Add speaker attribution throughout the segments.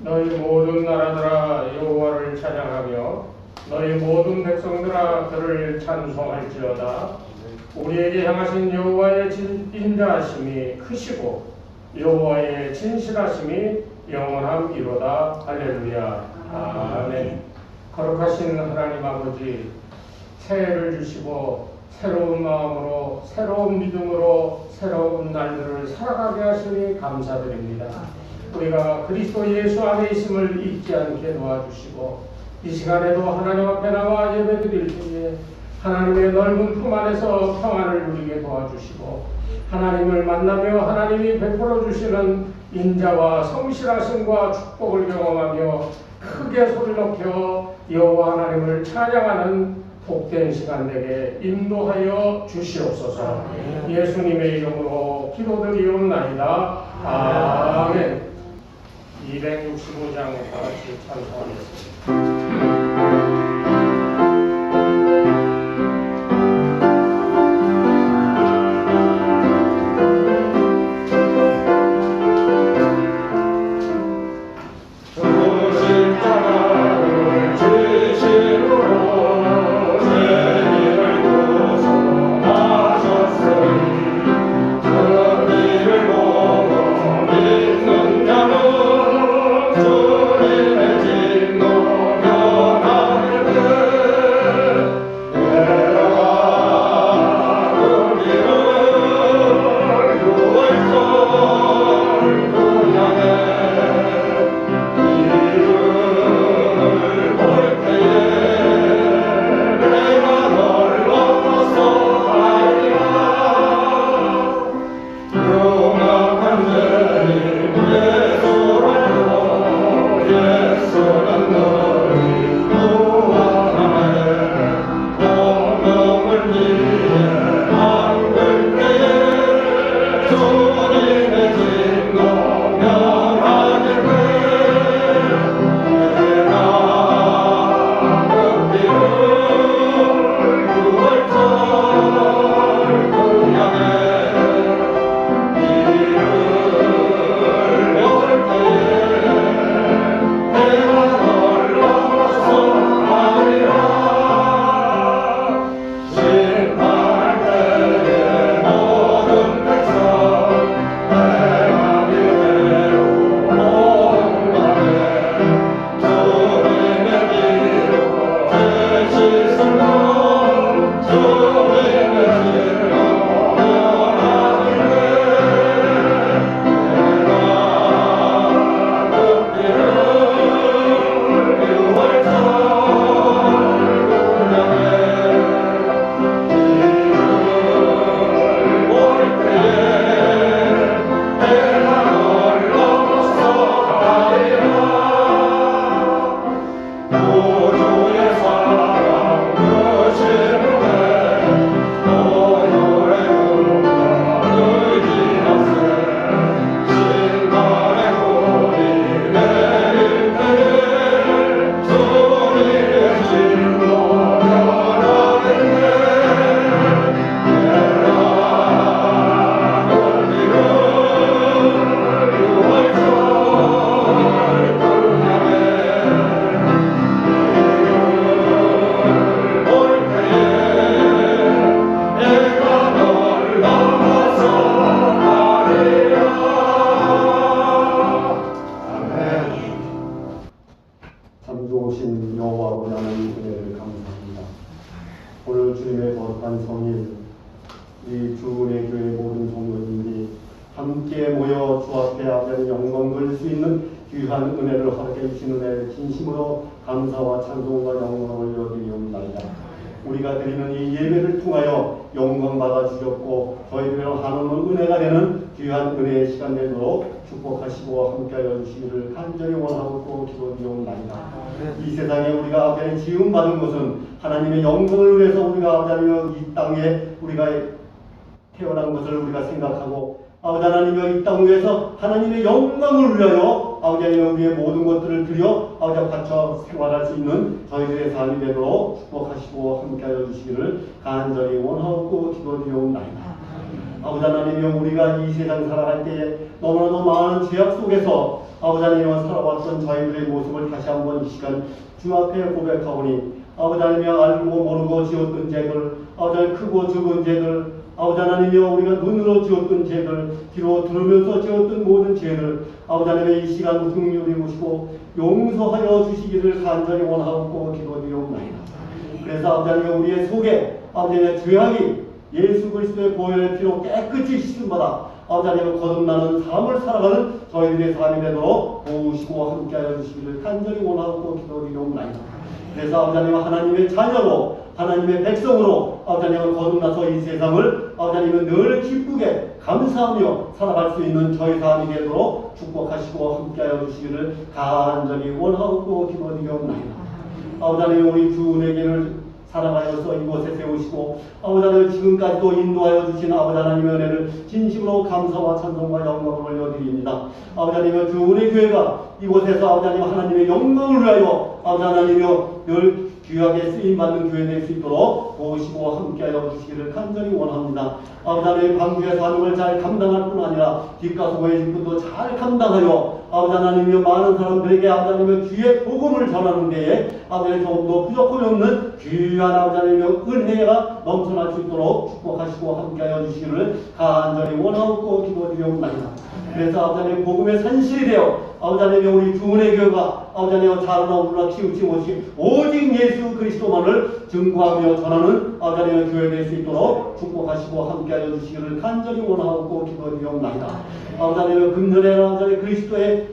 Speaker 1: 너희 모든 나라들아 여호와를 찬양하며 너희 모든 백성들아 그를 찬송할지어다. 우리에게 향하신 여호와의 인자하심이 크시고 여호와의 진실하심이 영원함이로다. 할렐루야. 아멘. 거룩하신 하나님 아버지, 새해를 주시고 새로운 마음으로 새로운 믿음으로 새로운 날들을 살아가게 하시니 감사드립니다. 우리가 그리스도 예수 안에 있음을 잊지 않게 도와주시고 이 시간에도 하나님 앞에 나와 예배드릴 때에 하나님의 넓은 품 안에서 평안을 누리게 도와주시고 하나님을 만나며 하나님이 베풀어 주시는 인자와 성실하심과 축복을 경험하며 크게 소리 높여 여호와 하나님을 찬양하는 복된 시간 되게 인도하여 주시옵소서. 예수님의 이름으로 기도드리옵나이다. 아멘. 265장 다같이 찬송하겠습니다.
Speaker 2: 함께 모여 주 앞에 아버지 영광 돌릴 수 있는 귀한 은혜를 허락해 주시는 은혜 진심으로 감사와 찬송과 영광을 올려드리옵나이다. 우리가 드리는 이 예배를 통하여 영광 받아 주셨고 저희들로 한없는 은혜가 되는 귀한 은혜의 시간 되도록 축복하시고 함께하여 주시기를 간절히 원하고 기도드리옵나이다. 이 세상에 우리가 아버지 지음 받은 것은 하나님의 영광을 위해서 우리가 아버지 이 땅에 우리가 태어난 것을 우리가 생각하고 아버지 하나님이 이 땅 위에서 하나님의 영광을 위하여 아버지 하나님 우리의 모든 것들을 드려 아버지 바쳐 생활할 수 있는 저희들의 삶이 되도록 축복하시고 함께하여 주시기를 간절히 원하고 기도드리옵나이다. 아버지 하나님이여 우리가 이 세상 살아갈 때에 너무나도 많은 죄악 속에서 아버지 하나님이여 살아왔던 저희들의 모습을 다시 한번 이 시간 주 앞에 고백하오니 아버지 하나님이여 알고 모르고 지었던 죄들 아버지 하나님 크고 적은 죄들 아버지 하나님이여 우리가 눈으로 지었던 죄들 귀로 들으면서 지었던 모든 죄들 아버지 하나님의 이 시간 긍휼히 보시고 용서하여 주시기를 간절히 원하고 기도드리옵나이다. 그래서 아버지 하나님 우리의 속에 아버지 하나님의 죄악이 예수 그리스도의 보혈의 피로 깨끗이 씻음받아 아버지 하나님 거듭나는 삶을 살아가는 저희들의 삶이 되도록 도우시고 함께하여 주시기를 간절히 원하고 기도드리옵나이다. 그래서 아버지 하나님 하나님의 자녀로 하나님의 백성으로 아버지 하나님 거듭나서 이 세상을 아버지 하나님 늘 기쁘게 감사하며 살아갈 수 있는 저희 삶이 되도록 축복하시고 함께하여 주시기를 간절히 원하고 기도드리옵나이다. 아버지 하나님 우리 주 은혜계를 사랑하여서 이곳에 세우시고 아버지 하나님 지금까지도 인도하여 주신 아버지 하나님의 은혜를 진심으로 감사와 찬송과 영광을 올려드립니다. 아버지 하나님 주 은혜교회가 이곳에서 아버지 하나님 하나님의 영광을 위하여 아버지 하나님이여 늘 귀하게 쓰임받는 교회 될 수 있도록 도우시고 함께하여 주시기를 간절히 원합니다. 아버지 하나님 방주의 사명을 잘 감당할 뿐 아니라 뒷가소의 직분도 잘 감당하여 아버지 하나님이여 많은 사람들에게 아버지 하나님의 귀의 복음을 전하는 데에 아버지 하나님 조금도 부족함이 없는 귀한 아버지 하나님의 은혜가 넘쳐날 수 있도록 축복하시고 함께하여 주시기를 간절히 원하고 기도드리옵나이다. 그래서 아버지 하나님 복음의 산실이 되어 아버지 하나님 우리 주은의 교회가 아버지 하나님 자라나 울라 키우지 못이 오직 예수 그리스도만을 증거하며 전하는 아버지 하나님 교회 될 수 있도록 축복하시고 함께하여 주시기를 간절히 원하고 기도드리옵나이다. 아버지 하나님 금년에 아버지 하나님 그리스도의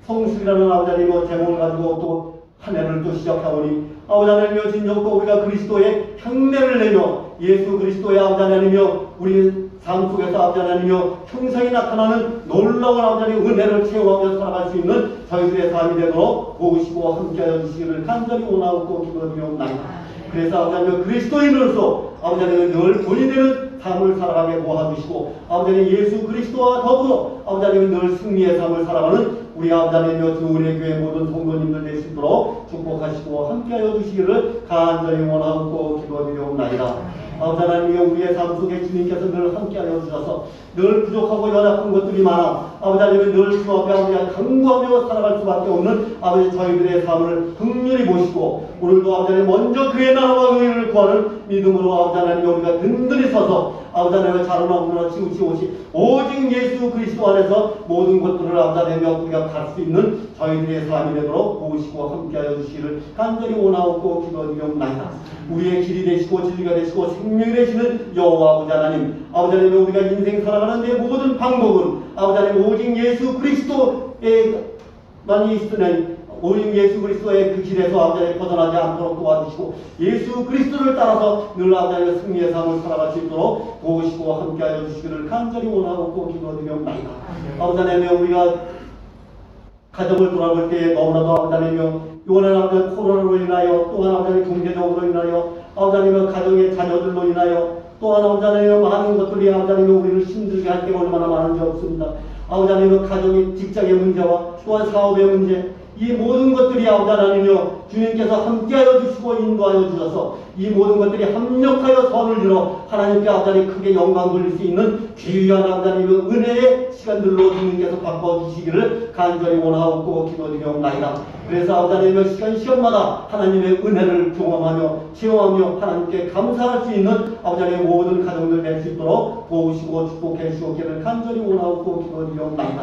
Speaker 2: 성숙이라는 아버지 하나님의 제목을 가지고 또 한 해를 또 시작하오니 아버지 하나님이여 진정도 우리가 그리스도의 향내를 내며 예수 그리스도의 아버지 하나님이여 우리 삶 속에서 아버지 하나님이여 형상이 나타나는 놀라운 아버지 하나님의 은혜를 체험하며 살아갈 수 있는 저희들의 삶이 되도록 도우시고 함께하여 주시기를 간절히 원하고 기도드리옵나이다. 그래서 아버지 하나님 그리스도인으로서 아버지 하나님 늘 본이 되는 삶을 살아가게 도와주시고 아버지 하나님 예수 그리스도와 더불어 아버지 하나님 늘 승리의 삶을 살아가는 우리 아버지 하나님여 주 우리의 교회 모든 성도님들 될 수 있도록 축복하시고 함께하여 주시기를 간절히 원하고 기도드리옵나이다. 아버지 하나님이여 우리의 삶 속에 주님께서 늘 함께하여 주셔서 늘 부족하고 연약한 것들이 많아 아버지 하나님은 늘 주 앞에 우리가 강구하며 살아갈 수밖에 없는 아버지 저희들의 삶을 긍휼히 보시고 오늘도 아버지 하나님 먼저 그의 나라와 의를 구하는 믿음으로 아버지 하나님 우리가 든든히 서서 아버지 하나님의 자로나 우나 치우치오시 오직 예수 그리스도 안에서 모든 것들을 아버지 하나님 우리가 갈 수 있는 저희들의 삶이 되도록 도우시고 함께하여 주시기를 간절히 원하고 기도드리옵나이다. 우리의 길이 되시고 진리가 되시고 생명이 되시는 여호와 아버지 하나님 아버지 하나님 우리가 인생 살아가는 데 모든 방법은 아버지 하나님 오직 예수 그리스도에만이 있으니 오직 예수 그리스도의 그 길에서 아버지 하나님 벗어나지 않도록 도와주시고 예수 그리스도를 따라서 늘 아버지 하나님 승리의 삶을 살아갈 수 있도록 도우시고 함께하여 주시기를 간절히 원하고 기도드리옵나이다. 아버지 하나님 우리가 가정을 돌아볼 때에 너무나도 아버지 하나님 이번에 아버지 코로나로 인하여 또한 아버지 경제적으로 인하여 아버지 하나님 가정의 자녀들로 인하여 또한 아버지 하나님 많은 것들이 아버지 하나님 우리를 힘들게 할 때가 얼마나 많은지 없습니다. 아버지 하나님 가정의 직장의 문제와 또한 사업의 문제 이 모든 것들이 아버지 하나님이여 주님께서 함께하여 주시고 인도하여 주셔서 이 모든 것들이 합력하여 선을 이뤄 하나님께 아버지 하나님 크게 영광 돌릴 수 있는 귀한 아버지 하나님의 은혜의 시간들로 주님께서 바꿔주시기를 간절히 원하고 기도드리옵나이다. 그래서 아버지 하나님의 시간마다 하나님의 은혜를 경험하며 체험하며 하나님께 감사할 수 있는 아버지 하나님의 모든 가정들 될 수 있도록 도우시고 축복해 주시기를 간절히 원하고 기도드리옵나이다.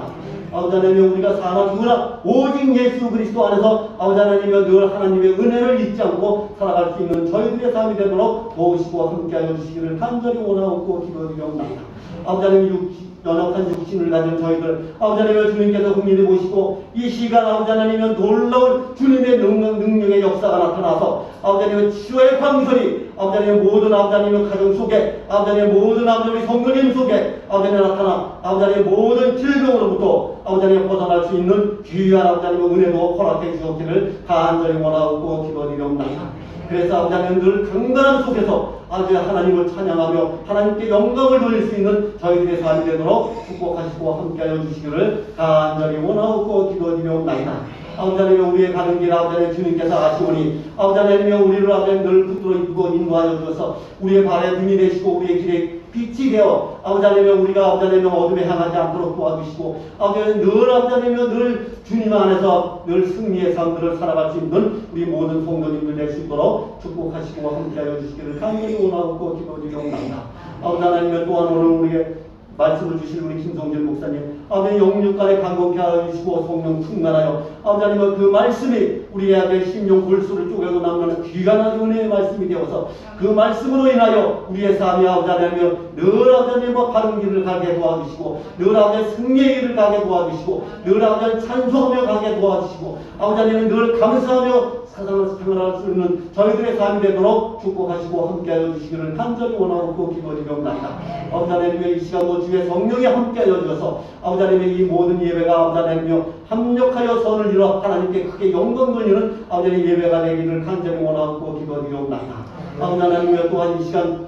Speaker 2: 아버지 하나님 우리가 사나 죽으나 오직 예수 그리스도 안에서 아버지 하나님의 늘 하나님의 은혜를 잊지 않고 살아갈 수 있는 저희들의 삶이 되도록 도우시고 함께하여 주시기를 간절히 원하고 기도드리옵나이다. 아버지 하나님 연약한 육신을 가진 저희들 아버지 하나님 주님께서 긍휼히 보시고 이 시간 아버지 하나님은 놀라운 주님의 능력의 역사가 나타나서 아버지 하나님의 치료의 방설이 아버지 하나님 모든 아버지 하나님의 가정 속에 아버지 하나님 모든 아버지 하나님 성도님 속에 아버지 하나님 나타나 아버지 하나님 모든 질병으로부터 아버지 하나님 벗어날 수 있는 귀한 아버지 하나님의 은혜도 허락해 주셨기를 간절히 원하고 기도드리옵나이다. 그래서 아버지 하나님 늘 강건함 속에서 아버지 하나님을 찬양하며 하나님께 영광을 돌릴 수 있는 저희들의 삶이 되도록 축복하시고 함께하여 주시기를 간절히 원하고 기도드리옵나이다. 아버지 하나님 우리의 가는 길 아버지 하나님 주님께서 아시오니 아버지 하나님 우리를 아버지 하나님 늘 붙들어 입고 인도하여 주셔서 우리의 발에 등이 되시고 우리의 길에 빛이 되어 아버지 하나님 우리가 아버지 하나님 어둠에 향하지 않도록 도와주시고 아버지 하나님 늘 아버지 하나님 늘 주님 안에서 늘 승리의 삶들을 살아갈 수 있는 우리 모든 성도님들 될 수 있도록 축복하시고 함께하여 주시기를 간절히 원하고 기도드리옵나이다. 아버지 하나님 또한 오늘 우리에게 말씀을 주실 우리 김성진 목사님 아버지 영육간에 강건케 하여 주시고 성령 충만하여 아버지 하나님 그 말씀이 우리에게 심령 골수를 쪼개고 남는 귀한 은혜의 말씀이 되어서 그 말씀으로 인하여 우리의 삶이 아버지 하나님 늘 아버지 하나님 바른 길을 가게 도와주시고 늘 아버지 승리의 길을 가게 도와주시고 늘 아버지 찬송하며 가게 도와주시고 아버지 하나님 늘 감사하며 세상을 생활할 수 있는 저희들의 삶이 되도록 축복하시고 함께하여 주시기를 간절히 원하고 기도드리옵나이다. 아버지 하나님의 이 시간도 주의 성령이 함께하여 주셔서 아버지 하나님의 이 모든 예배가 아버지 하나님이여 합력하여 선을 이루어 하나님께 크게 영광 돌리는 아버지 하나님의 예배가 되기를 간절히 원하고 기도드리옵나이다. 아버지 하나님이여 또한 이 시간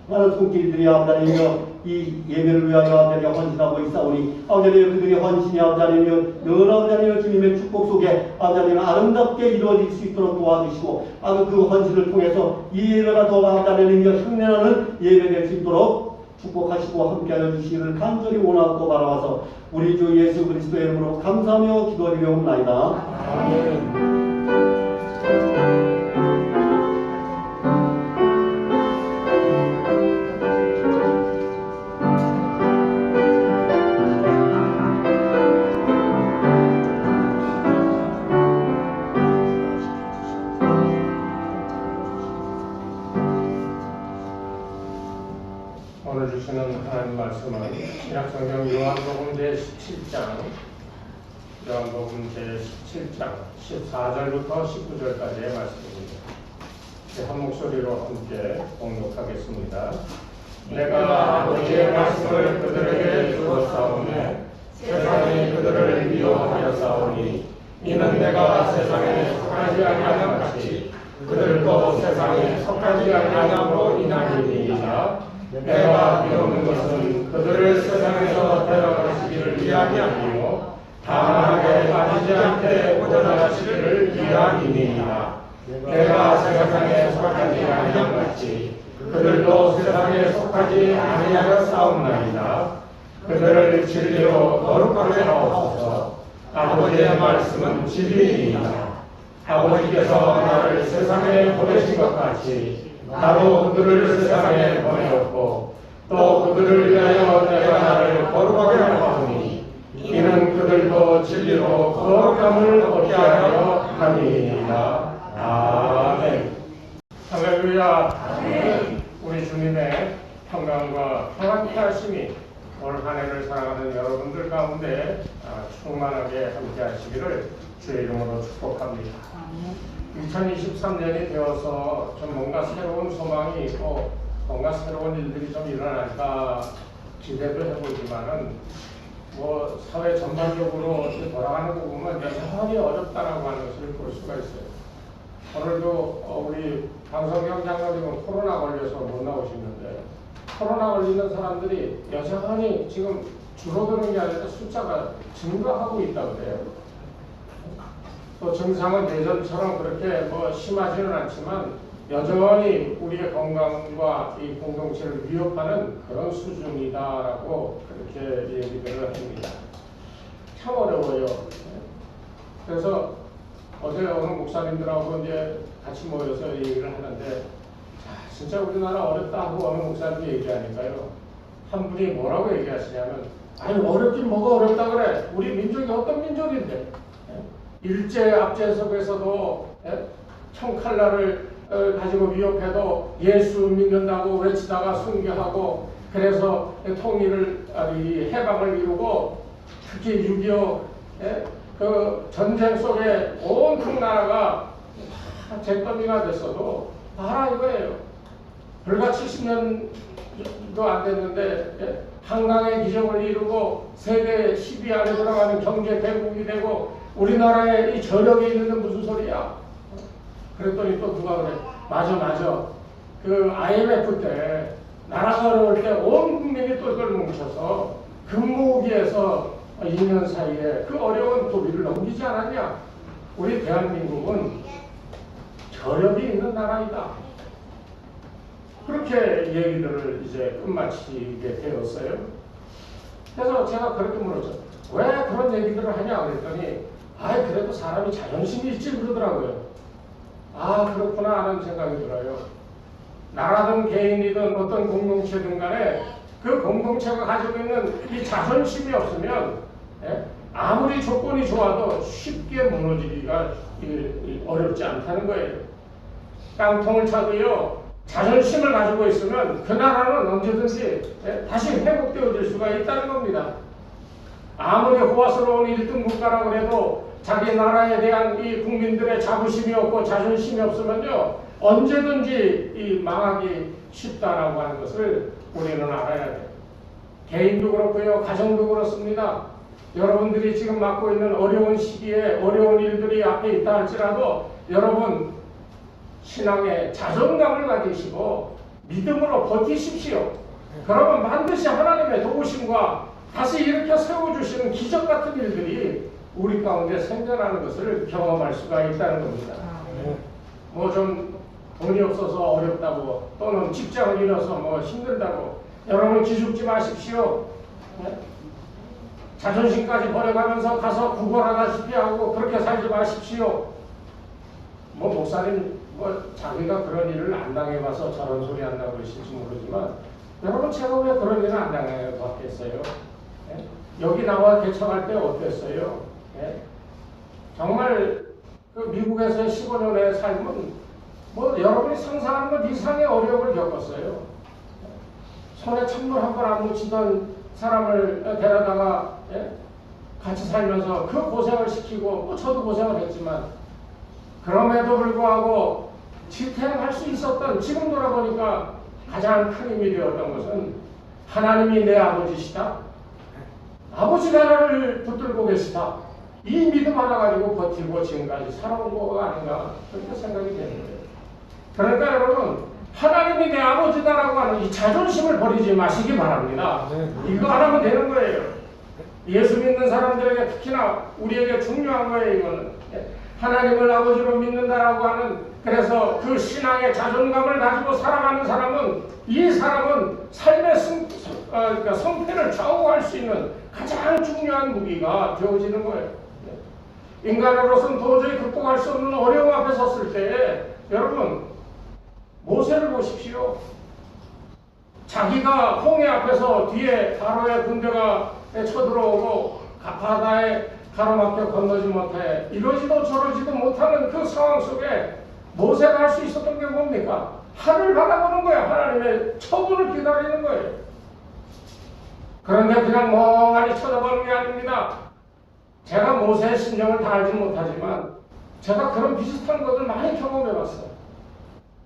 Speaker 2: 많은 손길들이 아버지 하나님이여 이 예배를 위하여 아버지 하나님 헌신하고 있사오니 아버지 하나님 그들의 헌신이 아버지 하나님이여 늘 아버지 하나님 주님의 축복 속에 아버지 하나님 아름답게 이루어질 수 있도록 도와주시고 아버지 그 헌신을 통해서 이 예배가 더 아버지 하나님이여 향내나는 예배 될 수 있도록 축복하시고 함께하여 주시기를 간절히 원하고 바라와서 우리 주 예수 그리스도의 이름으로 감사하며 기도드리옵나이다. 아멘.
Speaker 1: 오늘 주시는 하나님 말씀은 신약성경 요한복음 제17장 요한복음 제17장 14절부터 19절까지의 말씀입니다. 한 목소리로 함께 봉독하겠습니다. 내가 아버지의 말씀을 그들에게 주었사오매 세상이 그들을 미워하였사오니 이는 내가 세상에 속하지 아니함 같이 그들도 세상에 속하지 아니함으로 인함이니이다. 내가 이루는 것은 그들을 세상에서 데려가시기를 위함이 아니요 다만하게 빠지지 않게 보존하시기를 위함이니이다. 내가 세상에 속하지 아니함 같이 그들도 세상에 속하지 아니하였사옵나이다. 그들을 진리로 거룩하게 하옵소서. 아버지의 말씀은 진리이다. 아버지께서 나를 세상에 보내신 것 같이 나도 그들을 세상에 보내었고 또 그들을 위하여 내가 나를 거룩하게 하오니 이는 그들도 진리로 거룩함을 얻게 하려 함이니이다. 아멘. 할렐루야. 우리 주님의 평강과 평안케 하심이 올 한 해를 살아가는 여러분들 가운데 충만하게 함께 하시기를 주의 이름으로 축복합니다. 2023년이 되어서 좀 뭔가 새로운 소망이 있고 뭔가 새로운 일들이 좀 일어날까 기대도 해보지만은 뭐 사회 전반적으로 돌아가는 거 보면 여전히 어렵다라고 하는 것을 볼 수가 있어요. 오늘도 우리 방성경 장로님은 코로나 걸려서 못 나오시는데 코로나 걸리는 사람들이 여전히 지금 줄어드는 게 아니라 숫자가 증가하고 있다고 그래요. 또 증상은 예전처럼 그렇게 뭐 심하지는 않지만 여전히 우리의 건강과 이 공동체를 위협하는 그런 수준이다라고 그렇게 얘기들을 합니다. 참 어려워요. 그래서 어제 어느 목사님들하고 이제 같이 모여서 얘기를 하는데 진짜 우리나라 어렵다 하고 어느 목사님이 얘기하니까요. 한 분이 뭐라고 얘기하시냐면 아니 어렵긴 뭐가 어렵다 그래. 우리 민족이 어떤 민족인데 일제 압제 속에서도 총칼날을 가지고 위협해도 예수 믿는다고 외치다가 순교하고 그래서 통일을 해방을 이루고 특히 6.25 그 전쟁 속에 온 큰 나라가 잿더미가 됐어도 알아 이거예요. 불과 70년도 안 됐는데 한강의 기적을 이루고 세계 10위 안에 들어가는 경제 대국이 되고 우리나라에 이 저력이 있는 무슨 소리야? 그랬더니 또 누가 그래? 맞아. 그 IMF 때 나라가 어려울 때 온 국민이 똘똘 뭉쳐서 금모으기에서 2년 사이에 그 어려운 도비를 넘기지 않았냐? 우리 대한민국은 저력이 있는 나라이다. 그렇게 얘기들을 이제 끝마치게 되었어요. 그래서 제가 그렇게 물었죠. 왜 그런 얘기들을 하냐 그랬더니 그래도 사람이 자존심이 있지 그러더라고요. 그렇구나 하는 생각이 들어요. 나라든 개인이든 어떤 공동체든 간에 그 공동체가 가지고 있는 이 자존심이 없으면 아무리 조건이 좋아도 쉽게 무너지기가 어렵지 않다는 거예요. 깡통을 차도요 자존심을 가지고 있으면 그 나라는 언제든지 다시 회복되어질 수가 있다는 겁니다. 아무리 호화스러운 1등 국가라고 해도 자기 나라에 대한 이 국민들의 자부심이 없고 자존심이 없으면요 언제든지 이 망하기 쉽다라고 하는 것을 우리는 알아야 돼요. 개인도 그렇고요 가정도 그렇습니다. 여러분들이 지금 맡고 있는 어려운 시기에 어려운 일들이 앞에 있다 할지라도 여러분 신앙의 자존감을 가지시고 믿음으로 버티십시오. 그러면 반드시 하나님의 도우심과 다시 일으켜 세워주시는 기적 같은 일들이 우리 가운데 생겨나는 것을 경험할 수가 있다는 겁니다. 뭐 좀 돈이 없어서 어렵다고 또는 직장을 잃어서 뭐 힘들다고 여러분 기죽지 마십시오. 자존심까지 버려가면서 가서 구걸하다시피 하고 그렇게 살지 마십시오. 뭐 목사님 자기가 그런 일을 안 당해봐서 저런 소리 한다고 그러실지 모르지만 여러분 제가 왜 그런 일을 안 당해봤겠어요? 여기 나와 개척할 때 어땠어요? 정말 그 미국에서의 15년의 삶은 뭐 여러분이 상상하는 것 이상의 어려움을 겪었어요. 손에 찬물 한 번 안 묻히던 사람을 데려다가 같이 살면서 그 고생을 시키고 뭐 저도 고생을 했지만 그럼에도 불구하고 지탱할 수 있었던 지금 돌아보니까 가장 큰 힘이 되었던 것은 하나님이 내 아버지시다. 아버지가 나를 붙들고 계시다. 이 믿음 하나 가지고 버티고 지금까지 살아온 거가 아닌가 그렇게 생각이 되는 거예요. 그러니까 여러분 하나님이 내 아버지다라고 하는 이 자존심을 버리지 마시기 바랍니다. 이거 안 하면 되는 거예요. 예수 믿는 사람들에게 특히나 우리에게 중요한 거예요. 이거는 하나님을 아버지로 믿는다라고 하는 그래서 그 신앙의 자존감을 가지고 살아가는 사람은 이 사람은 삶의 그러니까 성패를 좌우할 수 있는 가장 중요한 무기가 되어지는 거예요. 인간으로서는 도저히 극복할 수 없는 어려움 앞에 섰을 때 여러분 모세를 보십시오. 자기가 홍해 앞에서 뒤에 바로의 군대가 쳐들어오고 바다에 가로막혀 건너지 못해 이러지도 저러지도 못하는 그 상황 속에 모세가 할 수 있었던 게 뭡니까? 하늘 바라보는 거예요. 하나님의 처분을 기다리는 거예요. 그런데 그냥 멍하니 쳐다보는 게 아닙니다. 제가 모세의 심정을 다 알지 못하지만 제가 그런 비슷한 것을 많이 경험해봤어요.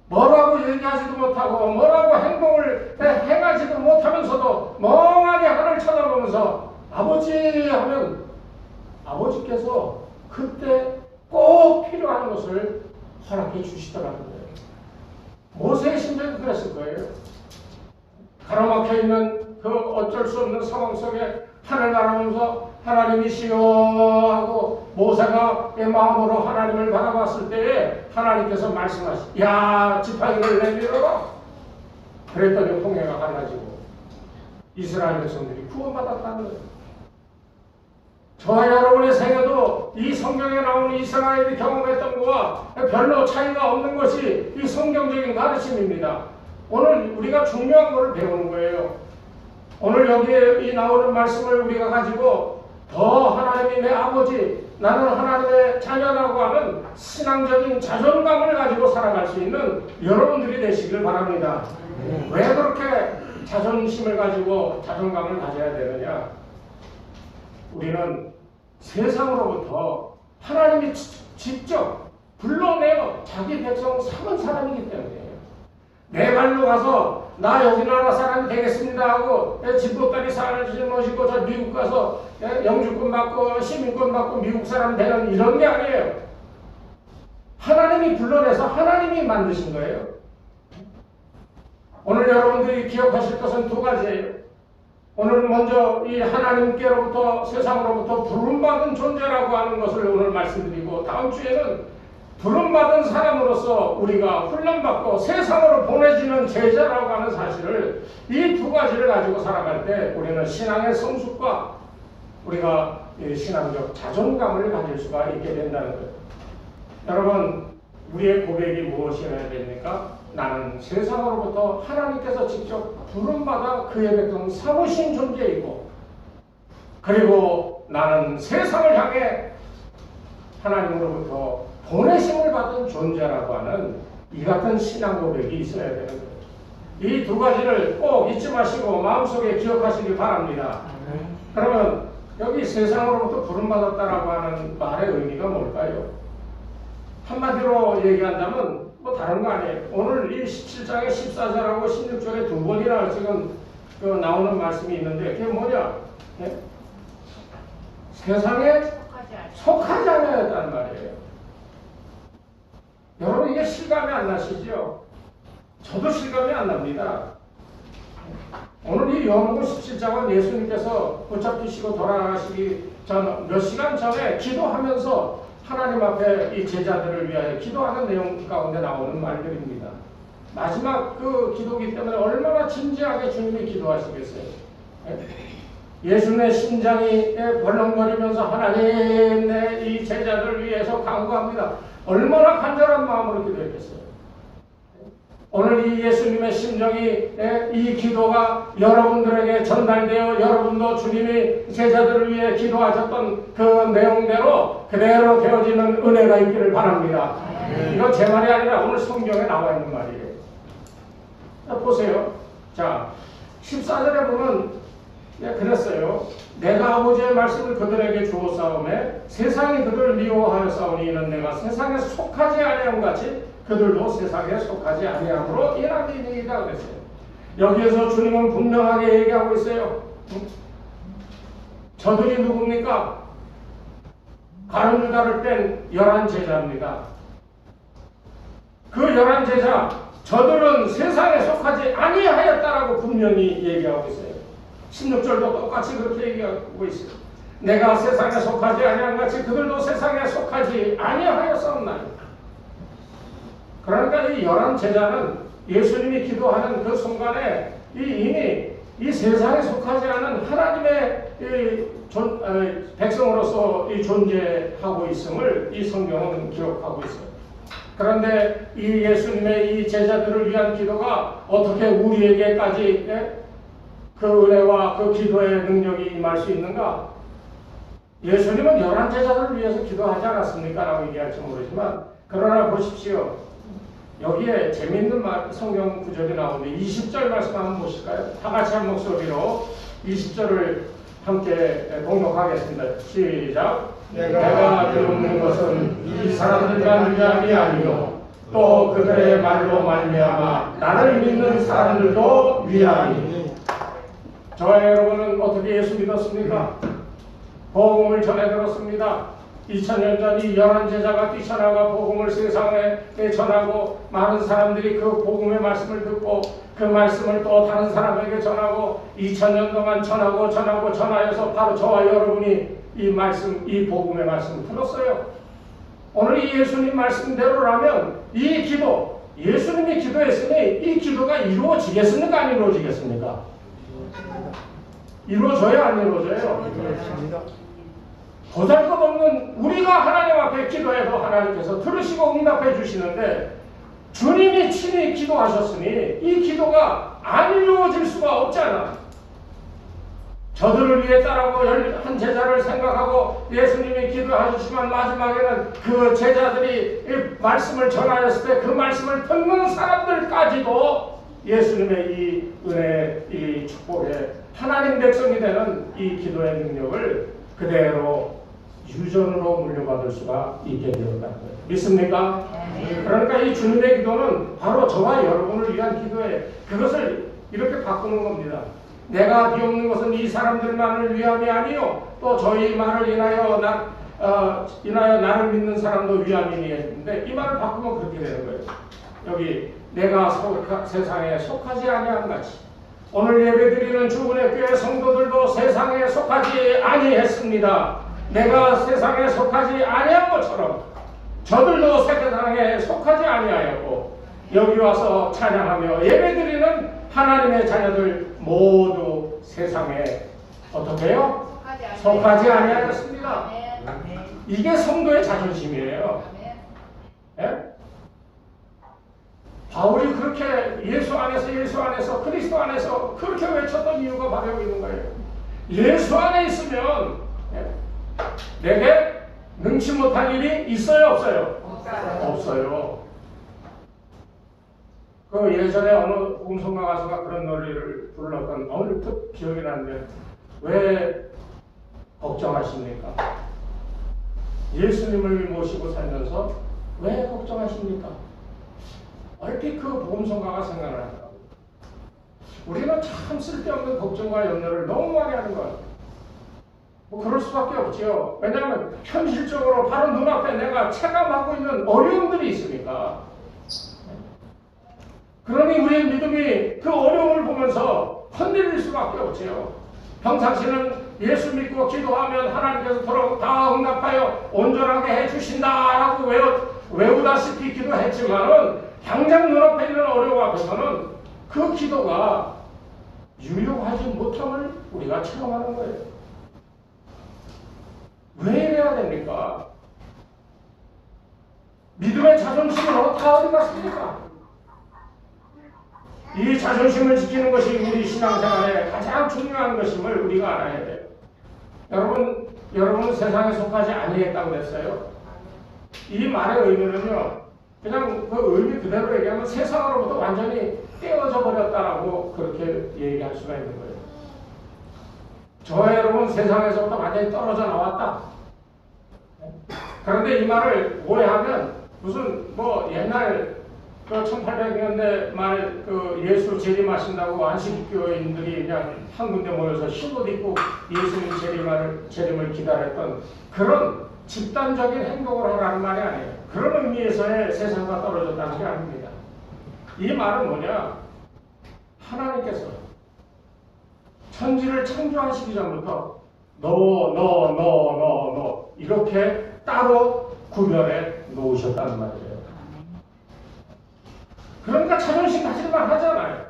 Speaker 1: 뭐라고 얘기하지도 못하고 뭐라고 행동을 행하지도 못하면서도 멍하니 하늘을 쳐다보면서 아버지 하면 아버지께서 그때 꼭 필요한 것을 허락해 주시더라는 거예요. 모세의 심정이 그랬을 거예요. 가로막혀 있는 그 어쩔 수 없는 상황 속에 하늘 바라보면서 하나님이시여 하고 모세가 내 마음으로 하나님을 바라봤을 때에 하나님께서 야 지팡이를 내밀어라. 그랬더니 홍해가 갈라지고 이스라엘 백성들이 구원받았다는 거예요. 저와 여러분의 생애도 이 성경에 나오는 이스라엘이 경험했던 것과 별로 차이가 없는 것이 이 성경적인 가르침입니다. 오늘 우리가 중요한 것을 배우는 거예요. 오늘 여기에 이 나오는 말씀을 우리가 가지고 더 하나님이 내 아버지, 나는 하나님의 자녀라고 하는 신앙적인 자존감을 가지고 살아갈 수 있는 여러분들이 되시길 바랍니다. 왜 그렇게 자존심을 가지고 자존감을 가져야 되느냐? 우리는 세상으로부터 하나님이 직접 불러내어 자기 백성 삼은 사람이기 때문이에요. 내 발로 가서 나 여기 나라 사람이 되겠습니다 하고 집보따리 쌀을 짊어지고 저 미국 가서 영주권 받고 시민권 받고 미국 사람 되는 이런 게 아니에요. 하나님이 불러내서 하나님이 만드신 거예요. 오늘 여러분들이 기억하실 것은 두 가지예요. 오늘 먼저 이 하나님께로부터 세상으로부터 부름받은 존재라고 하는 것을 오늘 말씀드리고 다음 주에는 부름받은 사람으로서 우리가 훈련받고 세상으로 보내지는 제자라고 하는 사실을 이 두 가지를 가지고 살아갈 때 우리는 신앙의 성숙과 우리가 신앙적 자존감을 가질 수가 있게 된다는 거예요. 여러분, 우리의 고백이 무엇이어야 됩니까? 나는 세상으로부터 하나님께서 직접 부름받아 그의 백성 삼으신 존재이고, 그리고 나는 세상을 향해 하나님으로부터 보내심을 받은 존재라고 하는 이 같은 신앙 고백이 있어야 되는 거예요. 이 두 가지를 꼭 잊지 마시고 마음속에 기억하시기 바랍니다. 그러면 여기 세상으로부터 부름받았다라고 하는 말의 의미가 뭘까요? 한마디로 얘기한다면 뭐 다른 거 아니에요. 오늘 이 17장에 14절하고 16절에 두 번이나 지금 나오는 말씀이 있는데 그게 뭐냐? 네? 세상에 속하지 않아야 했다는 말이에요. 여러분, 이게 실감이 안 나시죠? 저도 실감이 안 납니다. 오늘 이 요한복음 17장은 예수님께서 붙잡히시고 돌아가시기 전 몇 시간 전에 기도하면서 하나님 앞에 이 제자들을 위하여 기도하는 내용 가운데 나오는 말들입니다. 마지막 그 기도기 때문에 얼마나 진지하게 주님이 기도하시겠어요. 예수님의 심장이 벌렁거리면서 하나님, 내 이 제자들을 위해서 간구합니다. 얼마나 간절한 마음으로 기도했겠어요. 오늘 이 예수님의 심정이, 이 기도가 여러분들에게 전달되어 여러분도 주님이 제자들을 위해 기도하셨던 그 내용대로 그대로 되어지는 은혜가 있기를 바랍니다. 이건 제 말이 아니라 오늘 성경에 나와 있는 말이에요. 보세요. 자, 14절에 보면 그랬어요. 내가 아버지의 말씀을 그들에게 주었사오매 세상이 그들을 미워하였사오니 이는 내가 세상에 속하지 아니함 같이 그들도 세상에 속하지 아니함으로 인함이니이다 그랬어요. 여기에서 주님은 분명하게 얘기하고 있어요. 저들이 누굽니까? 가룟 유다를 뺀 11제자입니다. 그 11제자, 저들은 세상에 속하지 아니하였다라고 분명히 얘기하고 있어요. 16절도 똑같이 그렇게 얘기하고 있어요. 내가 세상에 속하지 아니한 같이 그들도 세상에 속하지 아니하였사옵나니. 그러니까 이 11제자는 예수님이 기도하는 그 순간에 이미 이 세상에 속하지 않은 하나님의 백성으로서 이 존재하고 있음을 이 성경은 기록하고 있어요. 그런데 이 예수님의 이 제자들을 위한 기도가 어떻게 우리에게까지 그 은혜와 그 기도의 능력이 임할 수 있는가? 예수님은 11제자들을 위해서 기도하지 않았습니까? 라고 얘기할지 모르지만, 그러나 보십시오. 여기에 재미있는 성경 구절이 나오는데 20절 말씀 한번 보실까요? 다 같이 한 목소리로 20절을 함께 봉독하겠습니다. 시작. 내가 배우는 것은 이 사람들과 위함이 아니요 또 그들의 말로 말미암아 나를 믿는 사람들도 위함이니. 저와 여러분은 어떻게 예수 믿었습니까? 복음을 전해 들었습니다. 2000년 전 이 11제자가 뛰쳐나가 복음을 세상에 전하고 많은 사람들이 그 복음의 말씀을 듣고 그 말씀을 또 다른 사람에게 전하고 2000년 동안 전하여서 바로 저와 여러분이 이 말씀, 이 복음의 말씀을 들었어요. 오늘 이 예수님 말씀대로라면 이 기도, 예수님이 기도했으니 이 기도가 이루어지겠습니까? 안 이루어지겠습니까? 이루어져요? 안 이루어져요? 보잘것없는 우리가 하나님 앞에 기도해도 하나님께서 들으시고 응답해 주시는데 주님이 친히 기도하셨으니 이 기도가 안 이루어질 수가 없잖아. 저들을 위해 따라고 한 제자를 생각하고 예수님이 기도하시지만 마지막에는 그 제자들이 이 말씀을 전하였을 때 그 말씀을 듣는 사람들까지도 예수님의 이 은혜, 이 축복에 하나님 백성이 되는 이 기도의 능력을 그대로 유전으로 물려받을 수가 있게 되었다는 거예요. 믿습니까? 그러니까 이 주님의 기도는 바로 저와 여러분을 위한 기도예요. 그것을 이렇게 바꾸는 겁니다. 내가 비옵는 것은 이 사람들만을 위함이 아니요 또 저희 말을 인하여 나를 믿는 사람도 위함이니 했는데 이 말을 바꾸면 그렇게 되는 거예요. 여기 내가 세상에 속하지 아니한 같이 오늘 예배드리는 주분의 교회 성도들도 세상에 속하지 아니했습니다. 내가 세상에 속하지 아니한 것처럼 저들도 세계상에 속하지 아니하였고 여기 와서 찬양하며 예배드리는 하나님의 자녀들 모두 세상에 어떻게 해요? 속하지 아니하였습니다. 이게 성도의 자존심이에요. 예? 바울이 그렇게 예수 안에서 그리스도 안에서 그렇게 외쳤던 이유가 바로 여기 있는 거예요. 예수 안에 있으면 내게 능치 못할 일이 있어요, 없어요? 없어요. 그 예전에 어느 음성가 가수가 그런 노래를 불렀던 언뜻 기억이 나는데 왜 걱정하십니까? 예수님을 모시고 살면서 왜 걱정하십니까? 얼핏 그 복음성가가 생각납니다. 우리는 참 쓸데없는 걱정과 염려를 너무 많이 하는 것 같아요. 뭐 그럴 수밖에 없지요. 왜냐하면 현실적으로 바로 눈앞에 내가 체감하고 있는 어려움들이 있으니까. 그러니 우리의 믿음이 그 어려움을 보면서 흔들릴 수밖에 없지요. 평상시는 예수 믿고 기도하면 하나님께서 다 응답하여 온전하게 해주신다라고 외우다시피 기도했지만은 당장 눈앞에 있는 어려움 앞에서는 그 기도가 유효하지 못함을 우리가 체험하는 거예요. 왜 이래야 됩니까? 믿음의 자존심은 다 어디 갔습니까? 이 자존심을 지키는 것이 우리 신앙생활에 가장 중요한 것임을 우리가 알아야 돼요. 여러분은 세상에 속하지 아니했다고 그랬어요. 이 말의 의미는요, 그냥 그 의미 그대로 얘기하면 세상으로부터 완전히 떼어져 버렸다라고 그렇게 얘기할 수가 있는 거예요. 저와 여러분 세상에서부터 완전히 떨어져 나왔다. 그런데 이 말을 오해하면 무슨 뭐 옛날 그 1800년대 말 그 예수 재림하신다고 안식교인들이 그냥 한 군데 모여서 흰옷 입고 예수님 재림을 기다렸던 그런 집단적인 행동을 하라는 말이 아니에요. 그런 의미에서의 세상과 떨어졌다는 게 아닙니다. 이 말은 뭐냐? 하나님께서 천지를 창조하시기 전부터 너 이렇게 따로 구별해 놓으셨다는 말이에요. 그러니까 자존심 가질만 하잖아요.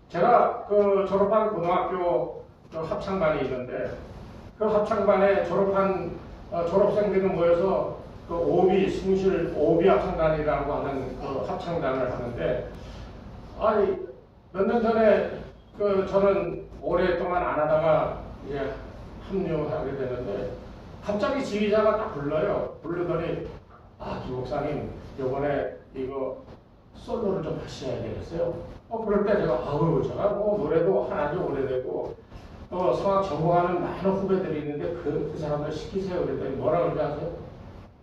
Speaker 1: 제가 그 졸업한 고등학교 그 합창반이 있는데 그 합창반에 졸업한 졸업생들이 모여서 그 숭실 오비 합창단이라고 하는 그 합창단을 하는데 몇 년 전에 그 저는 오랫동안 안 하다가 이제 합류하게 되는데 갑자기 지휘자가 딱 부르더니 김 목사님 요번에 이거 솔로를 좀 하셔야 되겠어요. 그럴 때 제가 제가 뭐 노래도 하나도 오래되고 성악 전공하는 많은 후배들이 있는데 그 사람들 시키세요. 그랬더니 뭐라고 그러지 아세요?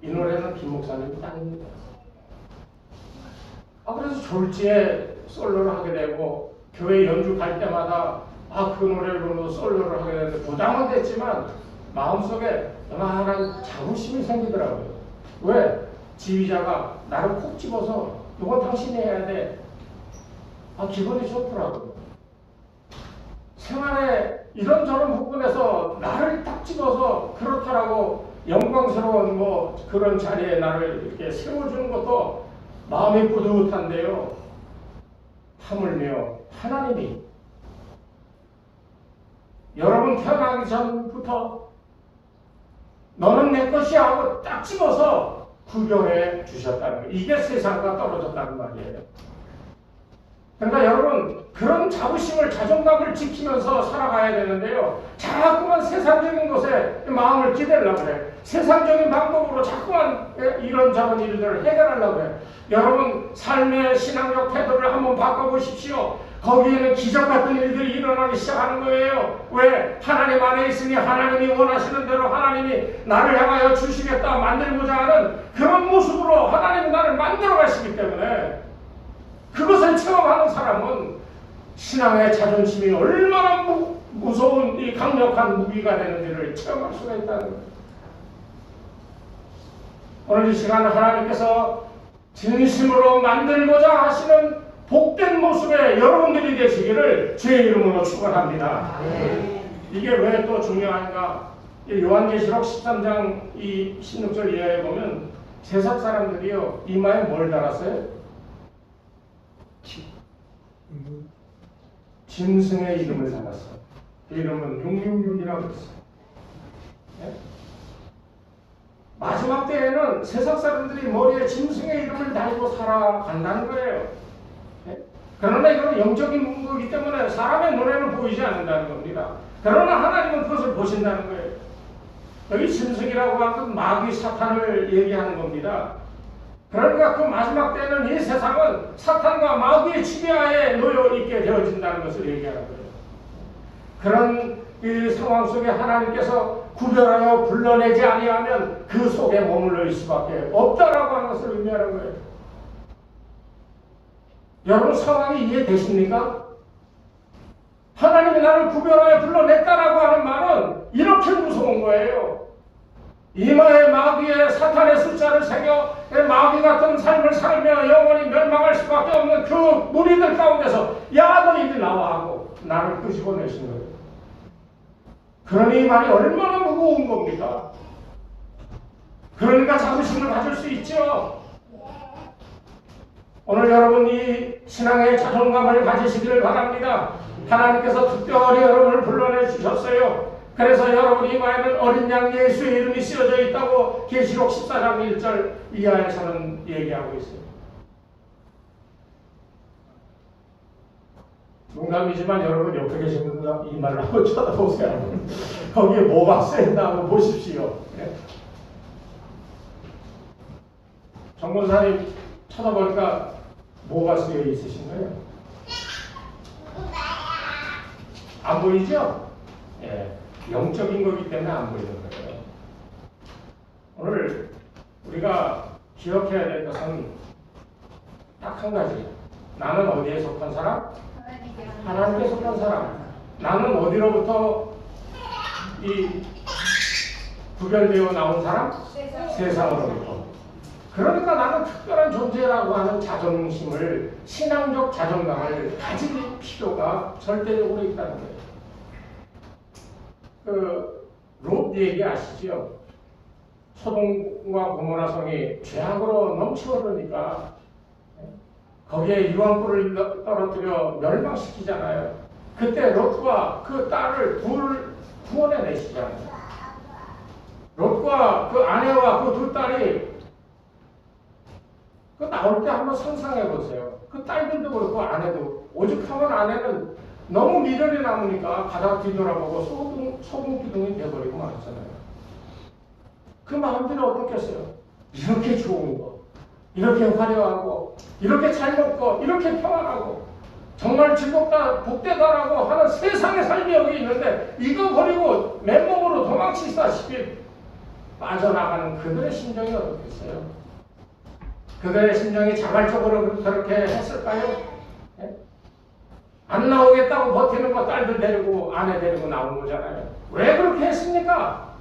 Speaker 1: 이 노래는 김 목사님 땅입니다. 그래서 졸지에 솔로를 하게 되고 교회 연주 갈 때마다 그 노래로 솔로를 하게 되는데 부담은 됐지만 마음속에 요만한 자부심이 생기더라고요. 왜? 지휘자가 나를 콕 집어서 이건 당신이 해야 돼. 기분이 좋더라고요. 생활에 이런저런 부분에서 나를 딱 집어서 그렇다라고 영광스러운 그런 자리에 나를 이렇게 세워주는 것도 마음이 뿌듯한데요. 하물며 하나님이 여러분 태어나기 전부터 너는 내 것이야 하고 딱 집어서 구별해 주셨다는 거예요. 이게 세상과 떨어졌다는 말이에요. 그러니까 여러분 그런 자부심을 자존감을 지키면서 살아가야 되는데요. 자꾸만 세상적인 것에 마음을 기대려고 그래. 세상적인 방법으로 자꾸만 이런저런 일들을 해결하려고 그래. 여러분 삶의 신앙적 태도를 한번 바꿔보십시오. 거기에는 기적 같은 일들이 일어나기 시작하는 거예요. 왜? 하나님 안에 있으니 하나님이 원하시는 대로 하나님이 나를 향하여 주시겠다 만들고자 하는 그런 모습으로 하나님이 나를 만들어 가시기 때문에 그것을 체험하는 사람은 신앙의 자존심이 얼마나 무서운 이 강력한 무기가 되는지를 체험할 수가 있다는 거예요. 오늘 이 시간 하나님께서 진심으로 만들고자 하시는 복된 모습의 여러분들이 되시기를 주의 이름으로 축원합니다. 이게 왜 또 중요한가? 이 요한계시록 13장 이 16절 이하에 보면 세상 사람들이요 이마에 뭘 달았어요? 짐승의 이름을 달았어. 그 이름은 666이라고 했어. 네? 마지막 때에는 세상 사람들이 머리에 짐승의 이름을 달고 살아간다는 거예요. 네? 그러나 이건 영적인 거기 때문에 사람의 눈에는 보이지 않는다는 겁니다. 그러나 하나님은 그것을 보신다는 거예요. 여기 짐승이라고 하는 건 마귀 사탄을 얘기하는 겁니다. 그러니까 그 마지막 때는 이 세상은 사탄과 마귀의 지배하에 놓여 있게 되어진다는 것을 얘기하는 거예요. 그런 이 상황 속에 하나님께서 구별하여 불러내지 아니하면 그 속에 머물러 있을 수밖에 없다라고 하는 것을 의미하는 거예요. 여러분 상황이 이해되십니까? 하나님이 나를 구별하여 불러냈다라고 하는 말은 이렇게 무서운 거예요. 이마에 마귀의 사탄의 숫자를 새겨 마귀 같은 삶을 살며 영원히 멸망할 수밖에 없는 그 무리들 가운데서 야 너희들 나와 하고 나를 끄집어내신 거예요. 그러니 이 말이 얼마나 무거운 겁니까? 그러니까 자부심을 가질 수 있죠. 오늘 여러분 이 신앙의 자존감을 가지시기를 바랍니다. 하나님께서 특별히 여러분을 불러내 주셨어요. 그래서 여러분 이마에는 어린 양 예수의 이름이 쓰여져 있다고 계시록 14장 1절 이하에서는 얘기하고 있어요. 농담이지만 여러분 옆에 계신 분들 이 말을 한번 쳐다보세요. 거기에 뭐가 쓰였나 한번 보십시오. 네? 정권사님 쳐다보니까 뭐가 쓰여 있으신 거예요? 안 보이죠? 예. 영적인 거기 때문에 안 보이는 거예요. 오늘 우리가 기억해야 될 것은 딱 한 가지. 나는 어디에 속한 사람? 하나님께 속한 사람. 나는 어디로부터 이 구별되어 나온 사람? 세상으로부터. 그러니까 나는 특별한 존재라고 하는 자존심을, 신앙적 자존감을 가질 필요가 절대적으로 있다는 거예요. 롯 얘기 아시죠? 소돔과 고모라 성이 죄악으로 넘쳐 흐르니까 거기에 유황불을 떨어뜨려 멸망시키잖아요. 그때 롯과 그 딸을 구원해 내시잖아요. 롯과 그 아내와 그 두 딸이 그 나올 때 한번 상상해 보세요. 그 딸들도 그렇고 아내도 오죽하면 아내는 너무 미련이 남으니까 바닥 뒤돌아보고 소금 기둥이 돼버리고 말았잖아요. 그 마음들이 어떻겠어요? 이렇게 좋은 거, 이렇게 화려하고, 이렇게 잘 먹고, 이렇게 평안하고, 정말 즐겁다, 복되다라고 하는 세상의 삶이 여기 있는데 이거 버리고 맨몸으로 도망치다시피 빠져나가는 그들의 심정이 어떻겠어요? 그들의 심정이 자발적으로 그렇게 했을까요? 네? 안 나오겠다고 버티는 거 딸들 데리고 아내 데리고 나온 거잖아요. 왜 그렇게 했습니까?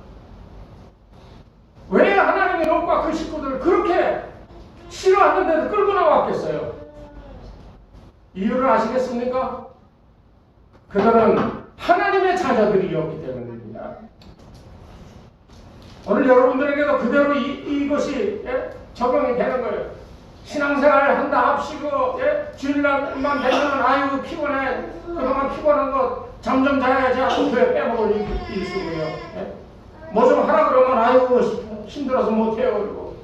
Speaker 1: 왜 하나님의 롯과 그 식구들을 그렇게 싫어하는데도 끌고 나왔겠어요? 이유를 아시겠습니까? 그들은 하나님의 자녀들이었기 때문입니다. 오늘 여러분들에게도 그대로 이것이 적용이 되는 거예요. 신앙생활 한다 합시고 주일날만 되면 아유 피곤해, 그동안 피곤한 거 잠 좀 자야지 하고 교회 빼먹을 일수고요. 뭐 좀 하라 그러면 아유 힘들어서 못해요. 그리고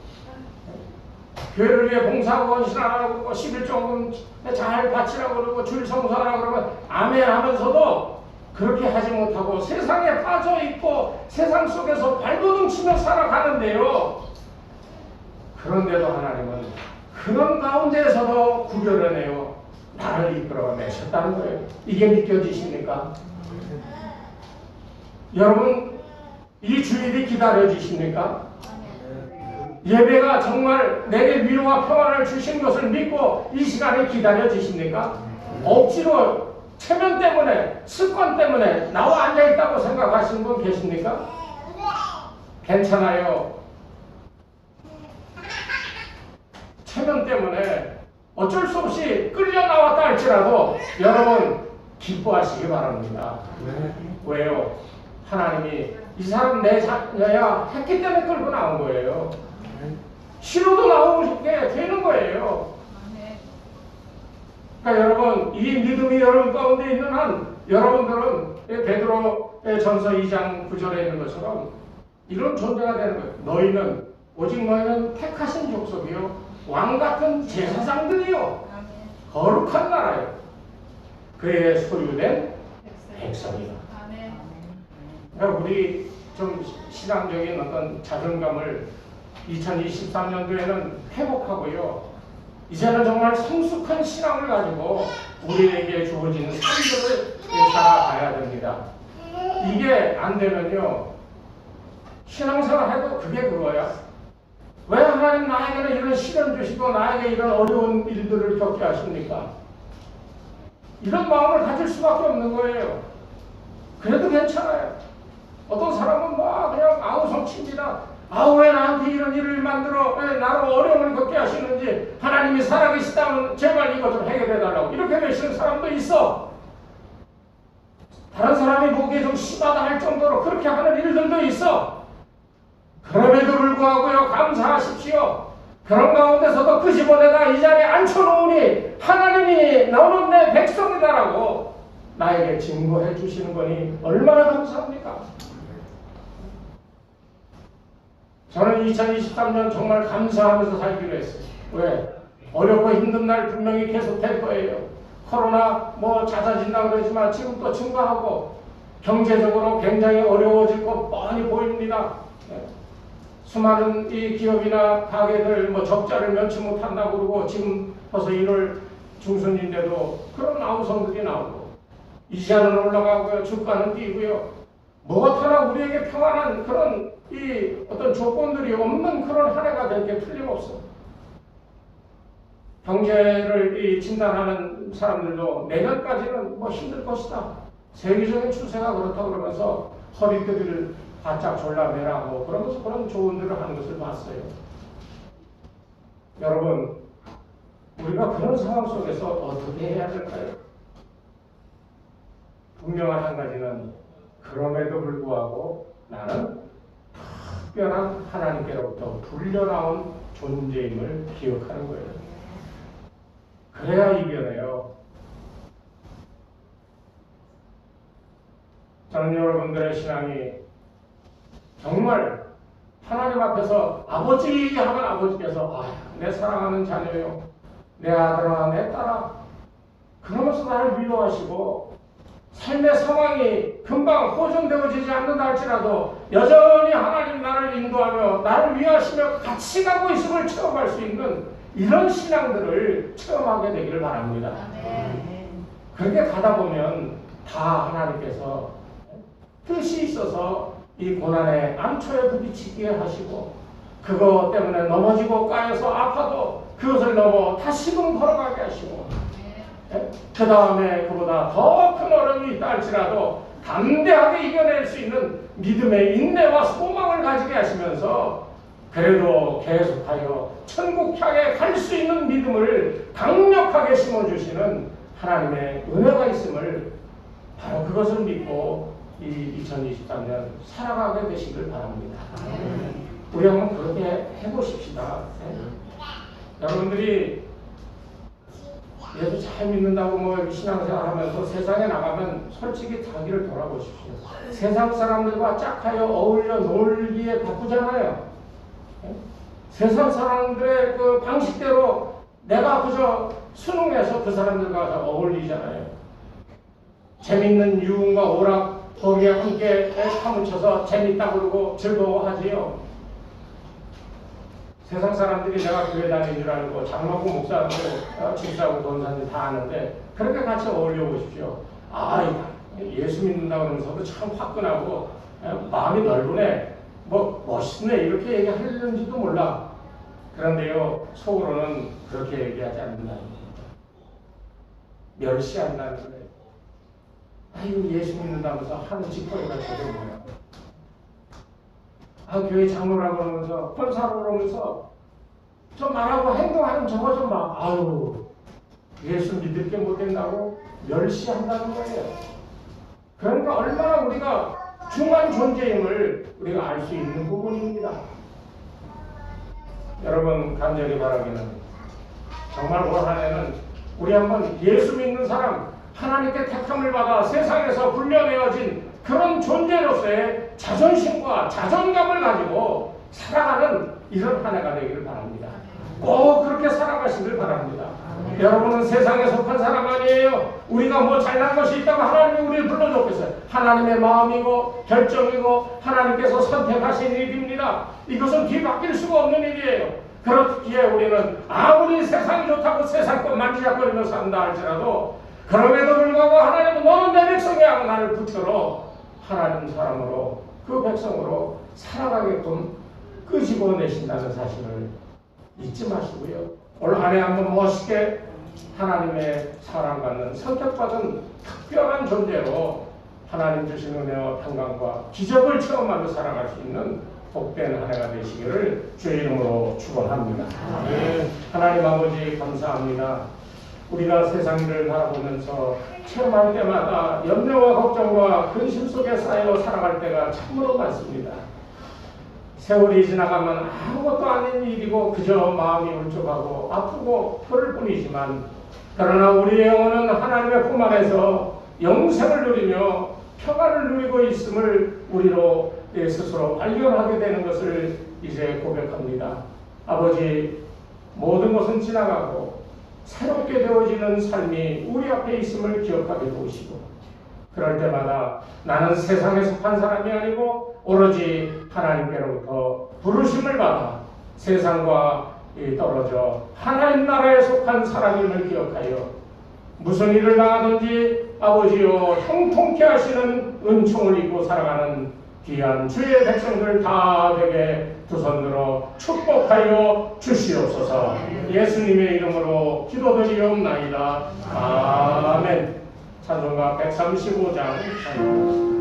Speaker 1: 교회를 위해 봉사하고 헌신하라고 11조금 잘 바치라고 그러고 주일 성수하라고 그러면 아멘 하면서도 그렇게 하지 못하고 세상에 빠져 있고 세상 속에서 발버둥 치며 살아가는데요. 그런데도 하나님은 그런 가운데에서도 구별해내요. 나를 이끌어내셨다는 거예요. 이게 믿겨지십니까? 여러분 이 주일이 기다려지십니까? 예배가 정말 내게 위로와 평안을 주신 것을 믿고 이 시간에 기다려지십니까? 억지로 체면 때문에 습관 때문에 나와 앉아있다고 생각하시는 분 계십니까? 괜찮아요. 체면 때문에 어쩔 수 없이 끌려 나왔다 할지라도 여러분 기뻐하시기 바랍니다. 왜요? 하나님이 이 사람 내 자녀야 했기 때문에 끌고 나온 거예요. 싫어도 나오게 되는 거예요. 그러니까 여러분, 이 믿음이 여러분 가운데 있는 한 여러분들은 베드로의 전서 2장 9절에 있는 것처럼 이런 존재가 되는 거예요. 너희는 오직 너희는 택하신 족속이요 왕같은 제사장들이요 거룩한 나라요 그의 소유된 백성이다. 그러니까 우리 좀 신앙적인 어떤 자존감을 2023년도에는 회복하고요. 이제는 정말 성숙한 신앙을 가지고 우리에게 주어지는 삶들을 살아가야 됩니다. 이게 안 되면요. 신앙생활 해도 그게 그거야. 왜 하나님 나에게는 이런 시련 주시고 나에게 이런 어려운 일들을 겪게 하십니까? 이런 마음을 가질 수밖에 없는 거예요. 그래도 괜찮아요. 어떤 사람은 막 그냥 아우성칩니다. 왜 나한테 이런 일을 만들어 왜 나로 어려움을 겪게 하시는지 하나님이 살아계시다면 제발 이것 좀 해결해달라고 이렇게 외치는 사람도 있어. 다른 사람이 보기에 좀 심하다 할 정도로 그렇게 하는 일들도 있어. 그럼에도 불구하고요 감사하십시오. 그런 가운데서도 끄집어내다 이 자리에 앉혀놓으니 하나님이 너는 내 백성이다라고 나에게 증거해 주시는 거니 얼마나 감사합니까? 저는 2023년 정말 감사하면서 살기로 했어요. 왜? 어렵고 힘든 날 분명히 계속 될 거예요. 코로나 잦아진다고 그러지만 지금 또 증가하고 경제적으로 굉장히 어려워질 것 뻔히 보입니다. 수많은 이 기업이나 가게들 적자를 면치 못한다고 그러고 지금 벌써 1월 중순인데도 그런 아우성들이 나오고 이자는 올라가고요. 주가는 뛰고요. 무엇하나 우리에게 평안한 그런 이 어떤 조건들이 없는 그런 한 해가 될 게 틀림없어. 경제를 진단하는 사람들도 내년까지는 힘들 것이다. 세계적인 추세가 그렇다고 그러면서 허리띠를 바짝 졸라매라고 그러면서 그런 조언들을 하는 것을 봤어요. 여러분, 우리가 그런 상황 속에서 어떻게 해야 될까요? 분명한 한 가지는 그럼에도 불구하고 나는 특별한 하나님께로부터 불려나온 존재임을 기억하는 거예요. 그래야 이겨내요. 저는 여러분들의 신앙이 정말 하나님 앞에서 아버지 하면 아버지께서 내 사랑하는 자녀요, 내 아들아, 내 딸아 그러면서 나를 위로하시고 삶의 상황이 금방 호전되어지지 않는다 할지라도 여전히 하나님 나를 인도하며 나를 위하시며 같이 가고 있음을 체험할 수 있는 이런 신앙들을 체험하게 되기를 바랍니다. 그렇게 가다 보면 다 하나님께서 뜻이 있어서 이 고난의 암초에 부딪히게 하시고 그것 때문에 넘어지고 까여서 아파도 그것을 넘어 다시금 걸어가게 하시고 그 다음에 그보다 더 큰 어려움이 있다 할지라도 담대하게 이겨낼 수 있는 믿음의 인내와 소망을 가지게 하시면서 그래도 계속하여 천국 향해 갈 수 있는 믿음을 강력하게 심어주시는 하나님의 은혜가 있음을 바로 그것을 믿고 이 2023년 살아가게 되시길 바랍니다. 우리 한번 그렇게 해보십시다. 여러분들이 예수 잘 믿는다고 신앙생활 하면서 세상에 나가면 솔직히 자기를 돌아보십시오. 세상 사람들과 짝하여 어울려 놀기에 바쁘잖아요. 세상 사람들의 그 방식대로 내가 그저 순응해서 그 사람들과 어울리잖아요. 재밌는 유흥과 오락 거기에 함께 파묻혀서 재밌다고 그러고 즐거워하지요. 세상 사람들이 내가 교회 다니는 줄 알고 장로고 목사고 집사고 권사님 다 아는데 그렇게 같이 어울려 보십시오. 예수 믿는다고 그러면서도 참 화끈하고 마음이 넓으네, 멋있네 이렇게 얘기하려는지도 몰라. 그런데요 속으로는 그렇게 얘기하지 않는다는 거예요. 멸시한다는 거예요. 예수 믿는다면서 하는 짓거리가 저게 뭐야. 교회 장로라고 그러면서 권사라고 그러면서 좀 말하고 행동하는 저거 좀 봐. 예수 믿을 게 못된다고 멸시한다는 거예요. 그러니까 얼마나 우리가 소중한 존재임을 우리가 알 수 있는 부분입니다. 여러분 간절히 바라기는 정말 올 한 해는 우리 한번 예수 믿는 사람, 하나님께 택함을 받아 세상에서 불려내어진 그런 존재로서의 자존심과 자존감을 가지고 살아가는 이런 한 해가 되기를 바랍니다. 꼭 그렇게 살아가시길 바랍니다. 여러분은 세상에 속한 사람 아니에요. 우리가 뭐 잘난 것이 있다고 하나님이 우리를 불러줬겠어요. 하나님의 마음이고 결정이고 하나님께서 선택하신 일입니다. 이것은 뒤바뀔 수가 없는 일이에요. 그렇기에 우리는 아무리 세상이 좋다고 세상 것 만지작거리며 산다 할지라도 그럼에도 불구하고 하나님은 너는 내 백성이야 하고 나를 붙들어 하나님 사람으로 그 백성으로 살아가게끔 끄집어내신다는 사실을 잊지 마시고요. 올 한 해 한번 멋있게 하나님의 사랑받는 선택받은 특별한 존재로 하나님 주신 은혜와 평강과 기적을 체험하며 살아갈 수 있는 복된 한 해가 되시기를 주의 이름으로 축원합니다. 하나님 아버지 감사합니다. 우리가 세상 일을 바라보면서 체험할 때마다 염려와 걱정과 근심 속에 쌓여 살아갈 때가 참으로 많습니다. 세월이 지나가면 아무것도 아닌 일이고 그저 마음이 울적하고 아프고 그럴 뿐이지만 그러나 우리의 영혼은 하나님의 품 안에서 영생을 누리며 평안을 누리고 있음을 우리로 스스로 발견하게 되는 것을 이제 고백합니다. 아버지, 모든 것은 지나가고 새롭게 되어지는 삶이 우리 앞에 있음을 기억하게 도우시고 그럴 때마다 나는 세상에 속한 사람이 아니고 오로지 하나님께로부터 부르심을 받아 세상과 떨어져 하나님 나라에 속한 사람임을 기억하여 무슨 일을 당하든지 아버지여 형통케 하시는 은총을 입고 살아가는 귀한 주의 백성들 다 되게 두 손 들어 축복하여 주시옵소서. 예수님의 이름으로 기도드리옵나이다. 아멘. 찬송가 135장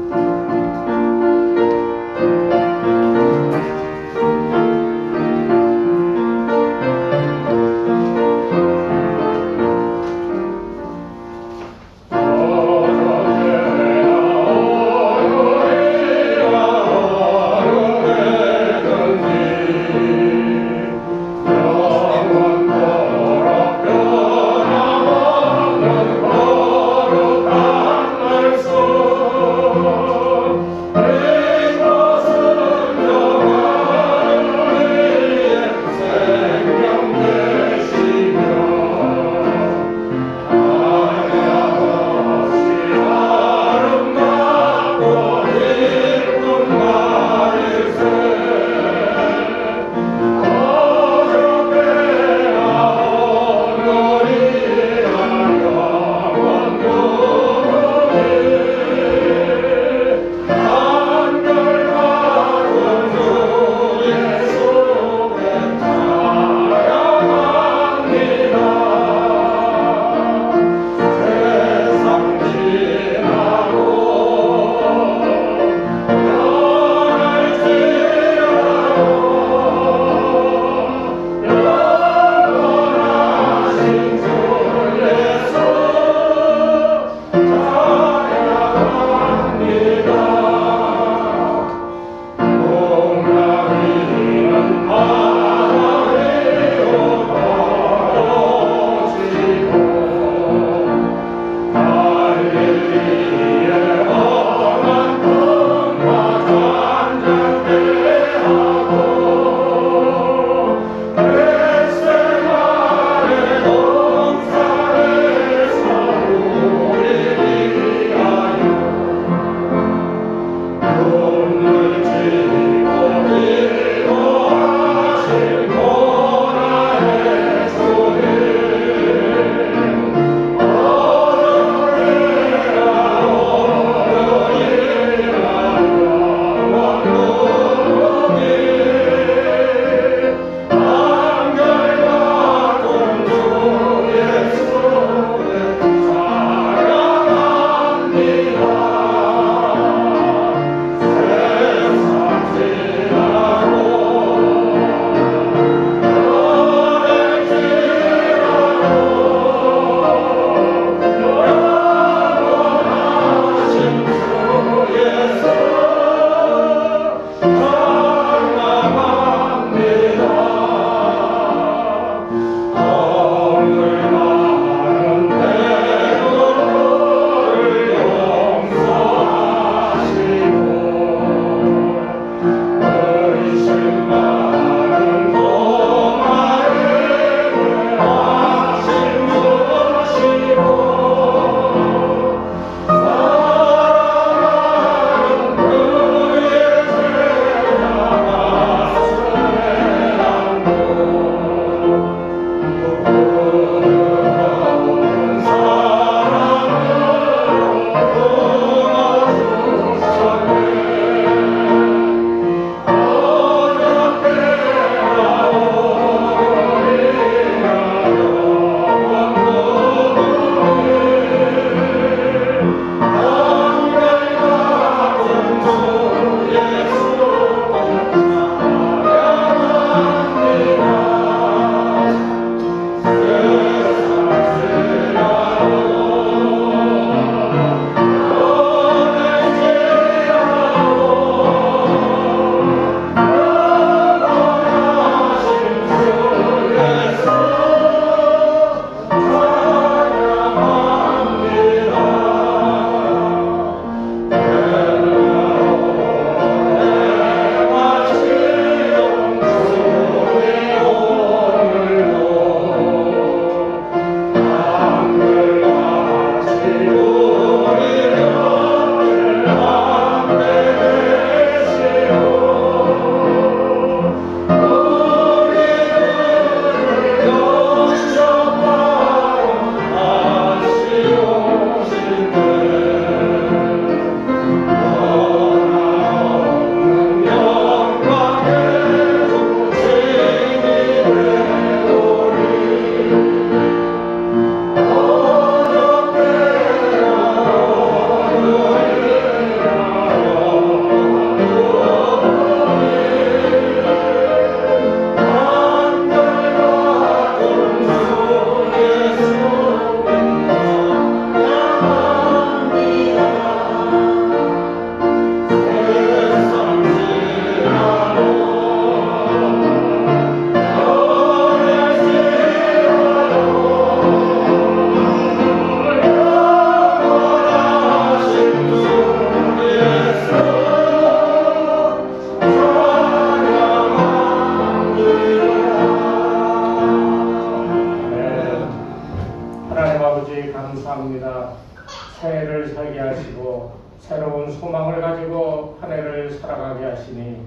Speaker 1: 하루를 살게 하시고 새로운 소망을 가지고 한 해를 살아가게 하시니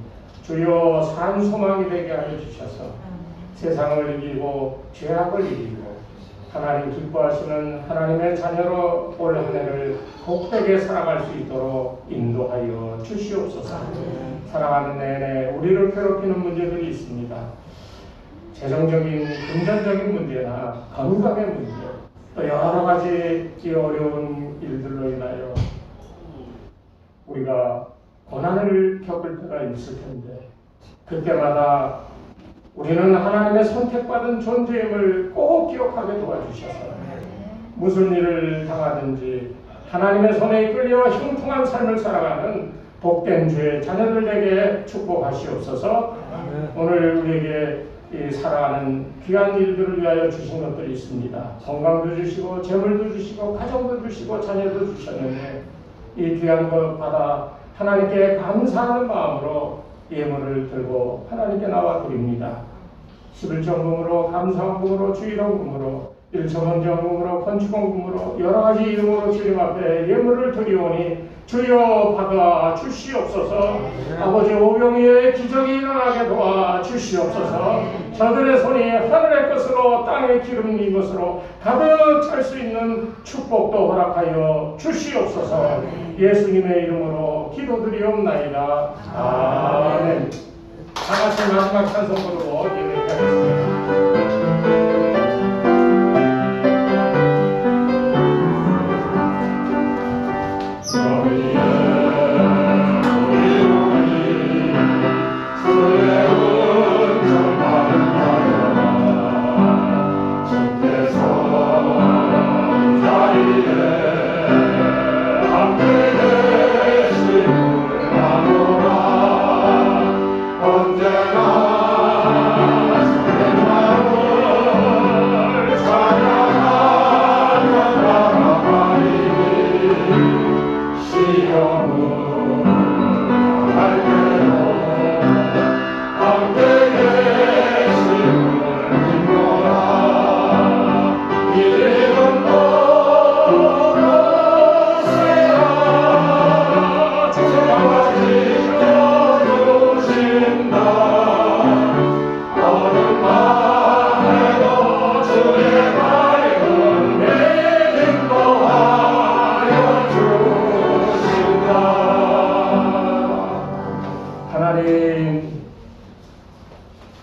Speaker 1: 주여 산 소망이 되게 하여 주셔서 세상을 이기고 죄악을 이기고 하나님 기뻐하시는 하나님의 자녀로 올 한 해를 복되게 살아갈 수 있도록 인도하여 주시옵소서. 살아가는 내내 우리를 괴롭히는 문제들이 있습니다. 재정적인 금전적인 문제나 건강의 문제, 또 여러 가지 이 어려운 일들로 인하여 우리가 고난을 겪을 때가 있을 텐데 그때마다 우리는 하나님의 선택받은 존재임을 꼭 기억하게 도와주셔서 무슨 일을 당하든지 하나님의 손에 이끌려 형통한 삶을 살아가는 복된 주의 자녀들 되게 축복하시옵소서. 오늘 우리에게 이 살아가는 귀한 일들을 위하여 주신 것들이 있습니다. 건강도 주시고 재물도 주시고 가정도 주시고 자녀도 주셨는데 이 귀한 것 받아 하나님께 감사하는 마음으로 예물을 들고 하나님께 나와 드립니다. 11전금으로 감사원금으로 주일원금으로 일천원전금으로 건축원금으로 여러 가지 이름으로 주님 앞에 예물을 드리오니 주여 받아 주시옵소서. 아버지 오병이의 기적이 일어나게 도와 주시옵소서. 저들의 손이 하늘의 것으로 땅의 기름인 것으로 가득 찰 수 있는 축복도 허락하여 주시옵소서. 예수님의 이름으로 기도드리옵나이다. 아멘. 다같이 마지막 찬송 부르고 예배하겠습니다.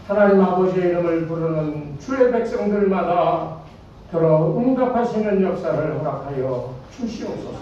Speaker 1: 하나님 아버지의 이름을 부르는 주의 백성들마다 들어 응답하시는 역사를 허락하여 주시옵소서.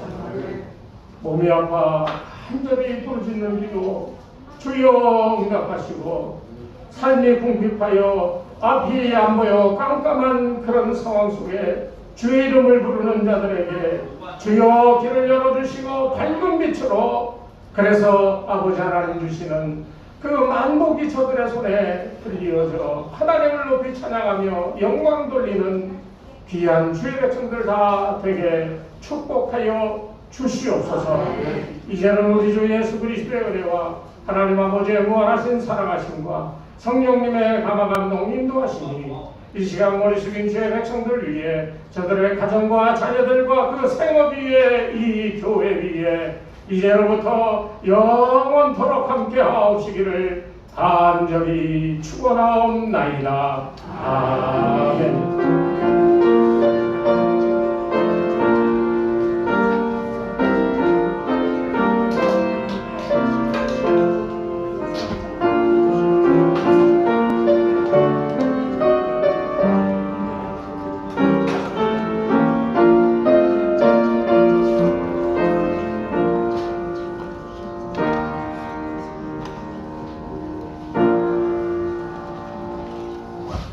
Speaker 1: 몸이 아파 간절히 부르짖는 기도 주여 응답하시고, 삶이 궁핍하여 앞이 안 보여 깜깜한 그런 상황 속에 주의 이름을 부르는 자들에게 주여 길을 열어주시고 밝은 빛으로, 그래서 아버지 하나님 주시는 그 만복이 저들의 손에 들리어져 하나님을 높이 찬양하며 영광 돌리는 귀한 주의 백성들 다 되게 축복하여 주시옵소서. 이제는 우리 주 예수 그리스도의 은혜와 하나님 아버지의 무한하신 사랑하심과 성령님의 감화감동 인도하심이 이 시간 머리 숙인 주의 백성들 위해, 저들의 가정과 자녀들과 그 생업 위에, 이 교회 위에 이제로부터 영원토록 함께 하옵시기를 간절히 축원하옵나이다. 아멘.